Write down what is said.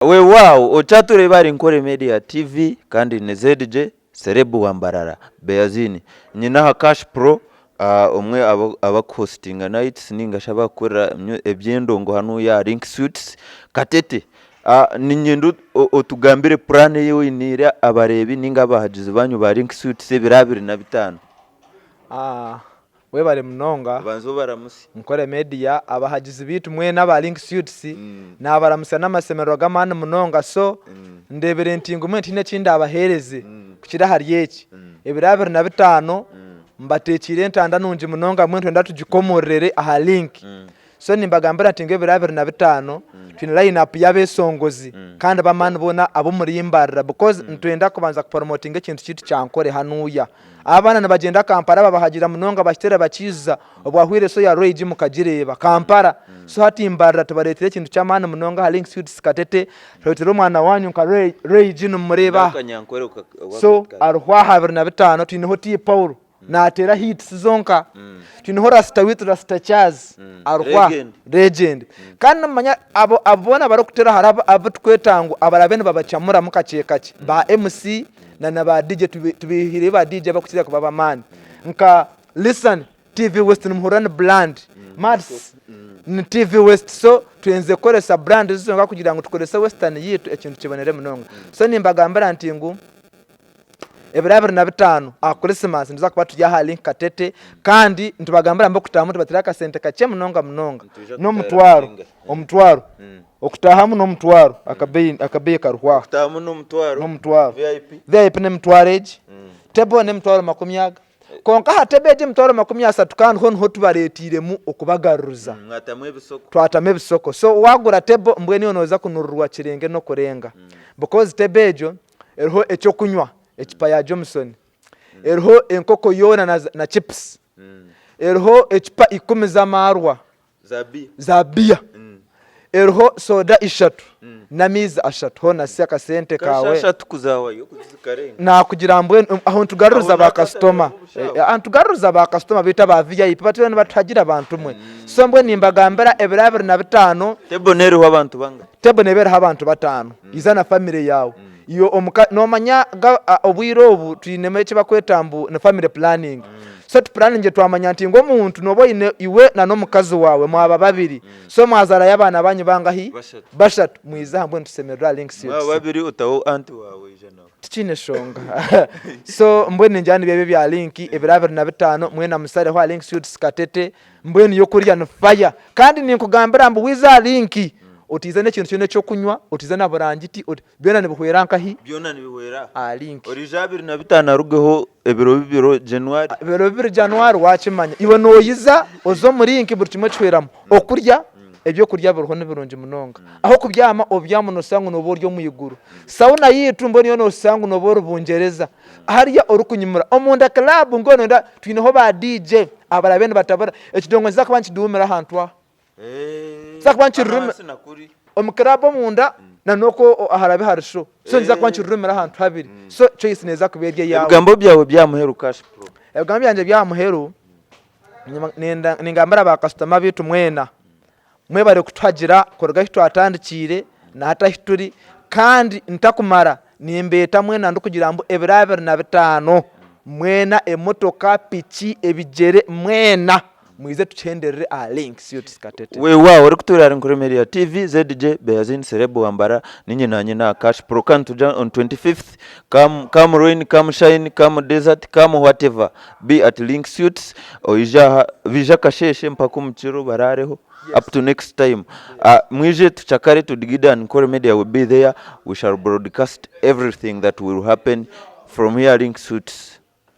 we wow ochature bari nkore media tv kandi ne ZJ Serebu Wambarara Beazini nyina ha Cash Pro umwe aba hostinga nights ninga shaba kora ebyendongo hanu ya Link Suites Katete ni nyendo otugambire plan yewe inira abarebi ninga bahagize banyu ba Link Suites 2025 we bari munonga banzo baramusi nkore media abahagize bitu mwe n'aba Link Suites n'abaramusa n'amasemero gamana munonga so ndebere ntingo mwe ntine kinda abahereze kukira hari yeki 2025 mbatekire ntanda nunje munonga mwe ntenda tugikomorere aha Link so nimbagambira ntingo 2025 twine line up y'abesongozi kandi bamana bona abo muri imbarira because ntwenda kubanza kupromoting ikintu kitu cyankore hanuya abana nabagenda Kampala babahagira munonga bashyitera bakiza obwahwire so ya Rage mukagireba Kampala so hati imbarira tubaretire ikintu cy'amana munonga ha Link Suites Katete rotero mwana wanyu ka Rage numureba so arwa 2025 twine hoti Paul natera hits zonka twine Rasta with Rasta Chaz arwa legend kandi manya abo abona barokutera haraba abutwetangu abarabene babacamura mukacekake ba MC na ba DJ tubihire ba DJ bakutira ku baba man nka listen TV West n'umuhorana brand Mads ni TV West so twenze koresa brand zizonga kugira ngo tukoresa Western yitu ekintu kibonere munonga so nimbagambira ntingu 2025 Christmas ndiza kuba tujya ha Link Katete kandi ntubagambira mbo kutamu tubatira ka sente kache munonga no mutwaro okutahamu no mutwaro akabeyi karuhwa okutahamu no mutwaro VIP ne mutwareje tebo ne mutwaro makumyaga konka hatebeje mutwaro makumyasa tukandi hon hotubaretire mu okubagaruza twatamwe bisoko so wagura tebo mbwe niyo noza kunururwa kirenge no kurenga because tebejo erho echo kunywa echipa ya Johnson erho enkoko yona na chips erho echipa 10 za marwa za bia erho soda 3 na miza 3 hona seka sente kawe 3 kuzawa yo kuzikarenga na kugira mbwe aho tugaruza ba customer antugaruza ba customer bita ba VIP batwe batagira abantu mwe so mbwe nimbagambira 2025 tebo nero abantu banga tebo nebera abantu batano izana family yawe iyo no manya obwiro obu twineme kibakwetambu na family planning so planning twamanya nti ngo muntu nobo iwe na no mukazi wawe mwaba babiri so mwazara yabana banyu bangahi bashatu mwiza mbwe ntusemerera Link Suites babiri utawo anti wawe jana tikine shonga so mbwe njani bebe bya Link 2025 mwe na musare wa Link Suites Katete mbwe niyo kuriya no fire kandi ninkugambira mbu wiza Link utizane kintu cyone cyo kunywa utizana burangiti byona nibuhwera nkahi byona nibihwera Link orijabiri na bitana rugeho ebiro January wakimanya iwe noyiza ozo muri Link buri kimwe cyweramo okurya ebyo kurya buruho nibirunje munonga aho kubyama obyamo no sangu no boryo muyiguru sauna yitumbo niyo no sangu no boru bungereza hariya orukunyimura omunda club ngono nda twinaho ba DJ abarabene batabara ekidongo nza kubanchi duumira hantwa sakwanchi rume omukrabo munda na noko aharabe harisho so nza kwanchi rumira ahantu habiri so choice neza kuberye yawe ibigambo byawe byamuheru Cash Pro ibigambo byanje byamuheru ningambara ba customer bitu mwena mwe bare kutwagira korga hito atandikire na hata hituri kandi ntakumara nimbeta mwena ndukugira mbu 2025 mwena emotoka pichi ebigere mwena mwize tuchenderere a Link Suites Katete we wow uri kuturara nkuri media TV ZJ Beazini Serebu Wambara ninye nanye na Cash Pro can to on 25th come rain come shine come desert come whatever be at Link Suites oija vija kasheshe mpaka mchiro barareho up to next time mwije tuchakare to digida nkore media will be there we shall broadcast everything that will happen from here Link Suites